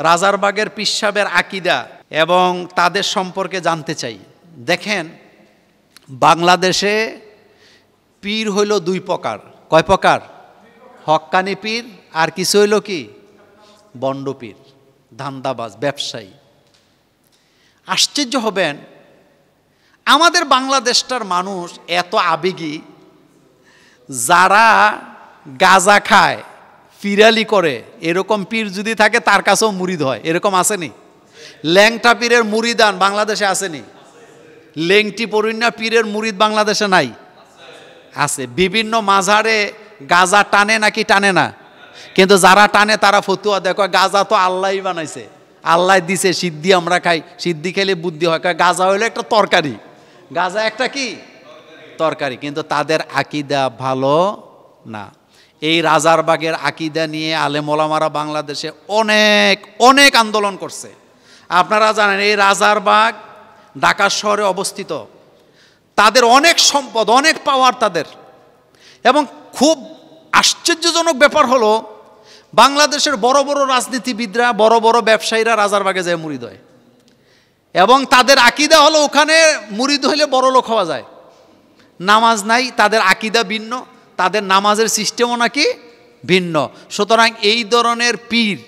রাজারবাগের পীর সাহেবের আকীদা এবং তাদের সম্পর্কে জানতে চাই। দেখেন, বাংলাদেশে পীর হইল দুই প্রকার। কয় প্রকার? হক্কানি পীর, আর কিছু হইল কি বন্ড পীর, ধান্দাবাজ, ব্যবসায়ী। আশ্চর্য হবেন, আমাদের বাংলাদেশটার মানুষ এত আবেগী, যারা গাঁজা খায়, ফিরালি করে, এরকম পীর যদি থাকে তার কাছেও মুরিদ হয়, এরকম আসেনি? ল্যাংটা পীরের মুরিদান বাংলাদেশে আসেনি? লেংটি পরিণা পীরের মুরিদ বাংলাদেশে নাই? আছে। বিভিন্ন মাঝারে গাঁজা টানে নাকি টানে না? কিন্তু যারা টানে তারা ফতুয়া দেখো, গাঁজা তো আল্লাহই বানাইছে, আল্লাহ দিছে, সিদ্ধি আমরা খাই, সিদ্ধি খেলে বুদ্ধি হয়। গাঁজা হইলো একটা তরকারি, গাঁজা একটা কি তরকারি, কিন্তু তাদের আকীদা ভালো না। এই রাজারবাগের আকীদা নিয়ে আলেম ওলামারা বাংলাদেশে অনেক অনেক আন্দোলন করছে। আপনারা জানেন, এই রাজারবাগ ঢাকা শহরে অবস্থিত। তাদের অনেক সম্পদ, অনেক পাওয়ার তাদের। এবং খুব আশ্চর্যজনক ব্যাপার হলো, বাংলাদেশের বড় বড় রাজনীতিবিদরা, বড় বড় ব্যবসায়ীরা রাজারবাগে যায় মুরিদ হয়। এবং তাদের আকীদা হলো ওখানে মুরিদ হইলে বড় লোক হওয়া যায়। নামাজ নাই, তাদের আকীদা ভিন্ন, তাদের নামাজের সিস্টেমও নাকি ভিন্ন। সুতরাং এই ধরনের পীর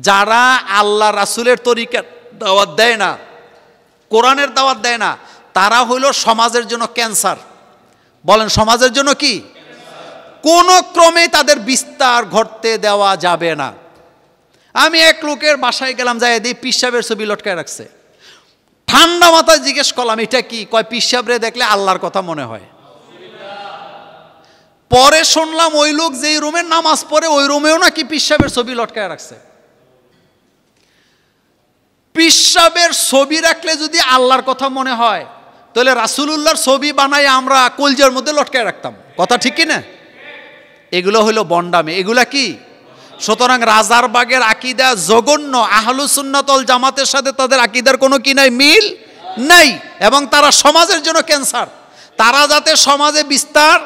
যারা আল্লাহ রাসূলের তরিকার দাওয়াত দেয় না, কোরআনের দাওয়াত দেয় না, তারা হইল সমাজের জন্য ক্যান্সার। বলেন, সমাজের জন্য কি? কোনো ক্রমে তাদের বিস্তার ঘটতে দেওয়া যাবে না। আমি এক লোকের বাসায় গেলাম, যাই দিয়ে পীর সাহেবের ছবি লটকায় রাখছে। ঠান্ডা মাথায় জিজ্ঞেস করলাম, এটা কি? কয়, পীর সাহেবরে দেখলে আল্লাহর কথা মনে হয়। পরে শুনলাম ওই লোক যেই রুমে নামাজ পড়ে ওই রুমেও নাকি পীর সাহেবের ছবি লটকায় রাখছে। পীর সাহেবের ছবি রাখলে যদি আল্লাহর কথা মনে হয়, তাহলে রাসূলুল্লাহর ছবি বানাই আমরা কলজের মধ্যে লটকায় রাখতাম। কথা ঠিক কি না? এগুলো হইল বন্ডামি, এগুলা কি? সুতরাং রাজারবাগের আকীদা জঘন্য। আহলুস সুন্নাত ওয়াল জামাতের সাথে তাদের আকীদার কোনো কি নাই, মিল নাই। এবং তারা সমাজের জন্য ক্যান্সার। তারা যাতে সমাজে বিস্তার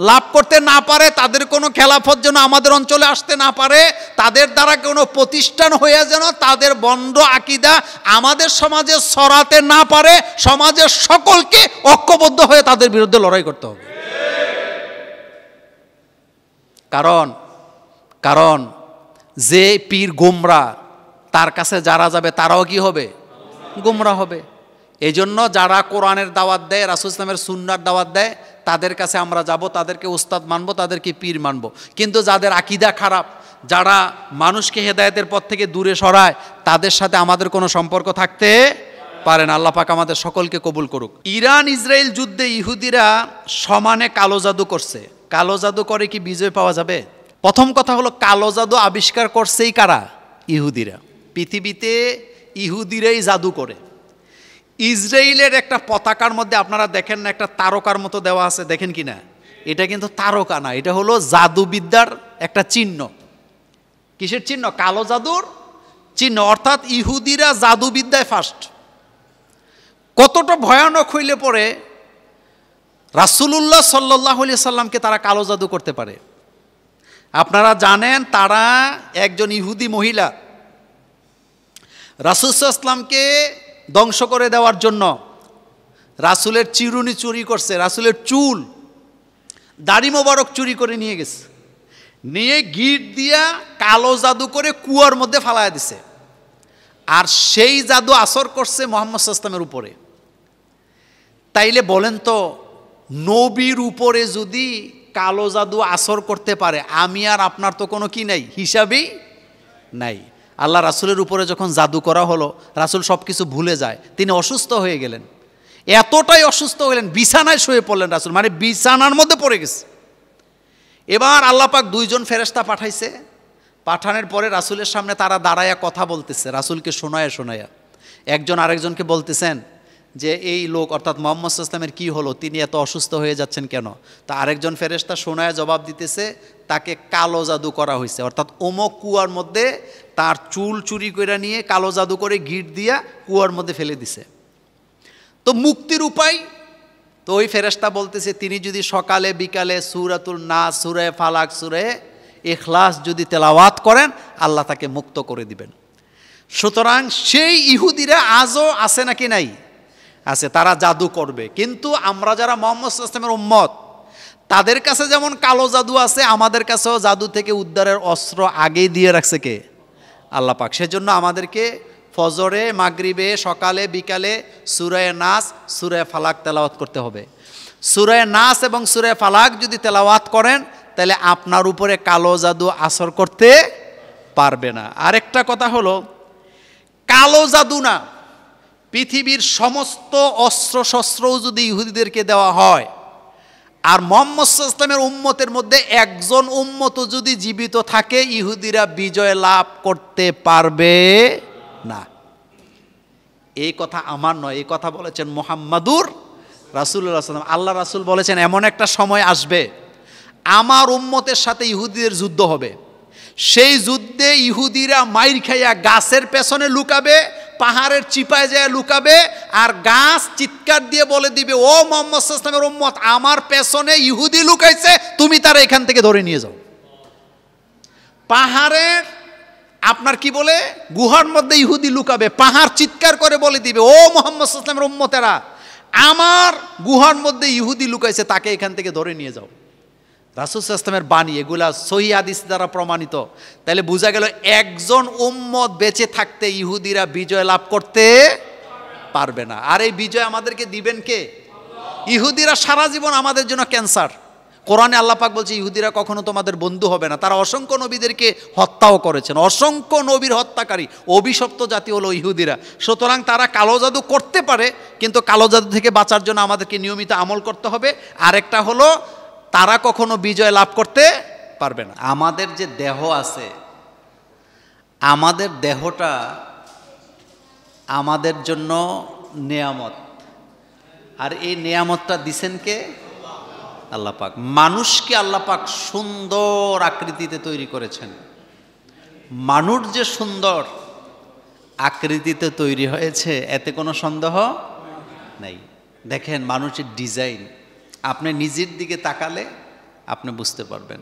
লাভ করতে না পারে, তাদের কোনো খেলাফত যেন আমাদের অঞ্চলে আসতে না পারে, তাদের দ্বারা কোনো প্রতিষ্ঠান হয়ে যেন তাদের বন্ড আকীদা আমাদের সমাজে ছড়াতে না পারে, সমাজের সকলকে ঐক্যবদ্ধ হয়ে তাদের বিরুদ্ধে লড়াই করতে হবে। কারণ যে পীর গোমরা, তার কাছে যারা যাবে তারাও কি হবে? গোমরা হবে। এই জন্য যারা কোরআনের দাওয়াত দেয়, রাসূল ইসলামের সুন্নাহর দাওয়াত দেয়, তাদের কাছে আমরা যাব, তাদেরকে উস্তাদ মানব, তাদেরকে পীর মানব। কিন্তু যাদের আকীদা খারাপ, যারা মানুষকে হেদায়েতের পথ থেকে দূরে সরায়, তাদের সাথে আমাদের কোনো সম্পর্ক থাকতে পারে না। আল্লাহ পাক আমাদের সকলকে কবুল করুক। ইরান ইসরায়েল যুদ্ধে ইহুদিরা সমানে কালো জাদু করছে। কালো জাদু করে কি বিজয় পাওয়া যাবে? প্রথম কথা হলো, কালো জাদু আবিষ্কার করছেই কারা? ইহুদিরা। পৃথিবীতে ইহুদিরাই জাদু করে। ইসরায়েলের একটা পতাকার মধ্যে আপনারা দেখেন না, একটা তারকার মতো দেওয়া আছে, দেখেন কি না? এটা কিন্তু তারকা না, এটা হলো জাদুবিদ্যার একটা চিহ্ন। কিসের চিহ্ন? কালো জাদুর চিহ্ন। অর্থাৎ ইহুদিরা জাদুবিদ্যায় ফার্স্ট। কতটা ভয়ানক হইলে পরে রাসূলুল্লাহ সাল্লাল্লাহু আলাইহি সাল্লামকে তারা কালো জাদু করতে পারে। আপনারা জানেন, তারা একজন ইহুদি মহিলা রাসূল সাল্লাল্লাহু আলাইহি সাল্লামকে ধ্বংস করে দেওয়ার জন্য রাসূলের চিরুনি চুরি করছে, রাসূলের চুল, দাড়ি মোবারক চুরি করে নিয়ে গেছে, নিয়ে গিট দিয়া কালো জাদু করে কুয়ার মধ্যে ফালায়া দিছে। আর সেই জাদু আসর করছে মুহাম্মদ সাল্লাল্লাহু আলাইহি ওয়াসাল্লামের উপরে। তাইলে বলেন তো, নবীর উপরে যদি কালো জাদু আসর করতে পারে, আমি আর আপনার তো কোনো কি নাই, হিসাবই নাই। আল্লাহ রাসূলের উপরে যখন জাদু করা হলো, রাসূল সব কিছু ভুলে যায়, তিনি অসুস্থ হয়ে গেলেন। এতটাই অসুস্থ হলেন, বিছানায় শুয়ে পড়লেন রাসূল, মানে বিছানার মধ্যে পড়ে গেছে। এবার আল্লাহ পাক দুইজন ফেরেশতা পাঠাইছে। পাঠানোর পরে রাসূলের সামনে তারা দাঁড়ায়া কথা বলতেছে, রাসূলকে শোনায়া। একজন আরেকজনকে বলতেছেন যে এই লোক অর্থাৎ মুহাম্মদ সাল্লাল্লাহু আলাইহি ওয়াসাল্লামের কী হলো, তিনি এত অসুস্থ হয়ে যাচ্ছেন কেন? তা আরেকজন ফেরেশতা শোনায় জবাব দিতেছে, তাকে কালো জাদু করা হয়েছে। অর্থাৎ অমুক কুয়ার মধ্যে তার চুল চুরি করে নিয়ে কালো জাদু করে গিট দিয়া কুয়ার মধ্যে ফেলে দিছে। তো মুক্তির উপায়? তো ওই ফেরেশতা বলতেছে, তিনি যদি সকালে বিকালে সূরাতুল নাস, সূরা ফালাক, সূরা ইখলাস যদি তেলাওয়াত করেন, আল্লাহ তাকে মুক্ত করে দিবেন। সুতরাং সেই ইহুদিরা আজও আছে নাকি নাই? আছে, তারা জাদু করবে। কিন্তু আমরা যারা মুহাম্মদ সাল্লাল্লাহু আলাইহি ওয়াসাল্লামের উম্মত, তাদের কাছে যেমন কালো জাদু আছে, আমাদের কাছেও জাদু থেকে উদ্ধারের অস্ত্র আগেই দিয়ে রাখছে কে? আল্লাহ পাক। সেজন্য আমাদেরকে ফজরে, মাগরিবে, সকালে, বিকালে সূরা নাস, সূরা ফালাক তেলাওয়াত করতে হবে। সূরা নাস এবং সূরা ফালাক যদি তেলাওয়াত করেন, তাহলে আপনার উপরে কালো জাদু আসর করতে পারবে না। আরেকটা কথা হলো, কালো জাদু না, পৃথিবীর সমস্ত অস্ত্র শস্ত্রও যদি ইহুদিদেরকে দেওয়া হয়, আর মুহাম্মদ সাল্লাল্লাহু আলাইহি ওয়াসাল্লামের উম্মতের মধ্যে একজন উম্মত যদি জীবিত থাকে, ইহুদিরা বিজয় লাভ করতে পারবে না। এই কথা আমার নয়, এই কথা বলেছেন মুহাম্মাদুর রাসূলুল্লাহ সাল্লাল্লাহু আলাইহি ওয়াসাল্লাম। আল্লাহ রাসূল বলেছেন, এমন একটা সময় আসবে আমার উম্মতের সাথে ইহুদিদের যুদ্ধ হবে। সেই যুদ্ধে ইহুদিরা মাইর খাইয়া গাছের পেছনে লুকাবে, পাহাড়ের চিপায় যায় লুকাবে, আর গাছ চিৎকার দিয়ে বলে দিবে, ও মুহাম্মদ সাল্লাল্লাহু আলাইহি ওয়াসাল্লামের উম্মত, আমার পেছনে ইহুদি লুকাইছে, তুমি তারা এখান থেকে ধরে নিয়ে যাও। পাহাড়ের আপনার কি বলে, গুহার মধ্যে ইহুদি লুকাবে, পাহাড় চিৎকার করে বলে দিবে, ও মুহাম্মদ সাল্লাল্লাহু আলাইহি ওয়াসাল্লামের উম্মতেরা, আমার গুহার মধ্যে ইহুদি লুকাইছে, তাকে এখান থেকে ধরে নিয়ে যাও। রাসূল সাল্লাল্লাহু আলাইহি ওয়াসাল্লামের বাণী, এগুলা সহিহ হাদিস দ্বারা প্রমাণিত। তাহলে বোঝা গেল একজন উম্মত বেঁচে থাকতে ইহুদিরা বিজয় লাভ করতে পারবে না। আর এই বিজয় আমাদেরকে দিবেন কে? ইহুদিরা সারা জীবন আমাদের জন্য ক্যান্সার। কোরআনে আল্লাহ পাক বলছে, ইহুদিরা কখনো তোমাদের বন্ধু হবে না। তারা অসংখ্য নবীদেরকে হত্যাও করেছেন, অসংখ্য নবীর হত্যাকারী, অভিশপ্ত জাতি হলো ইহুদিরা। সুতরাং তারা কালো জাদু করতে পারে, কিন্তু কালো জাদু থেকে বাঁচার জন্য আমাদেরকে নিয়মিত আমল করতে হবে। আরেকটা হলো, তারা কখনো বিজয় লাভ করতে পারবে না। আমাদের যে দেহ আছে, আমাদের দেহটা আমাদের জন্য নেয়ামত, আর এই নেয়ামতটা দিছেন কে? আল্লাহ পাক। মানুষকে আল্লাহ পাক সুন্দর আকৃতিতে তৈরি করেছেন। মানুষ যে সুন্দর আকৃতিতে তৈরি হয়েছে, এতে কোনো সন্দেহ নাই। দেখেন মানুষের ডিজাইন, আপনি নিজের দিকে তাকালে আপনি বুঝতে পারবেন।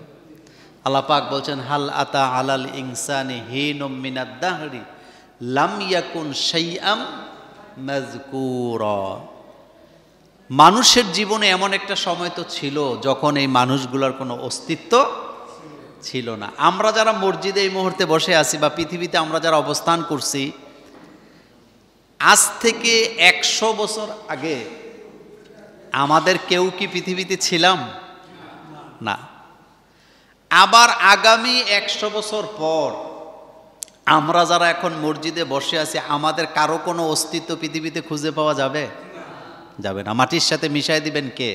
আল্লাহ পাক বলছেন, হাল আতা আলাল ইনসানি হিনুম মিনাদ দাহরি লাম ইয়াকুন শাইআম মাযকুরা। মানুষের জীবনে এমন একটা সময় তো ছিল যখন এই মানুষগুলোর কোনো অস্তিত্ব ছিল না। আমরা যারা মসজিদে এই মুহূর্তে বসে আছি, বা পৃথিবীতে আমরা যারা অবস্থান করছি, আজ থেকে 100 বছর আগে আমাদের কেউ কি পৃথিবীতে ছিলাম? না। আবার আগামী 100 বছর পর আমরা যারা এখন মসজিদে বসে আছি, আমাদের কারো কোনো অস্তিত্ব পৃথিবীতে খুঁজে পাওয়া যাবে? যাবে না। মাটির সাথে মিশাই দিবেন কে?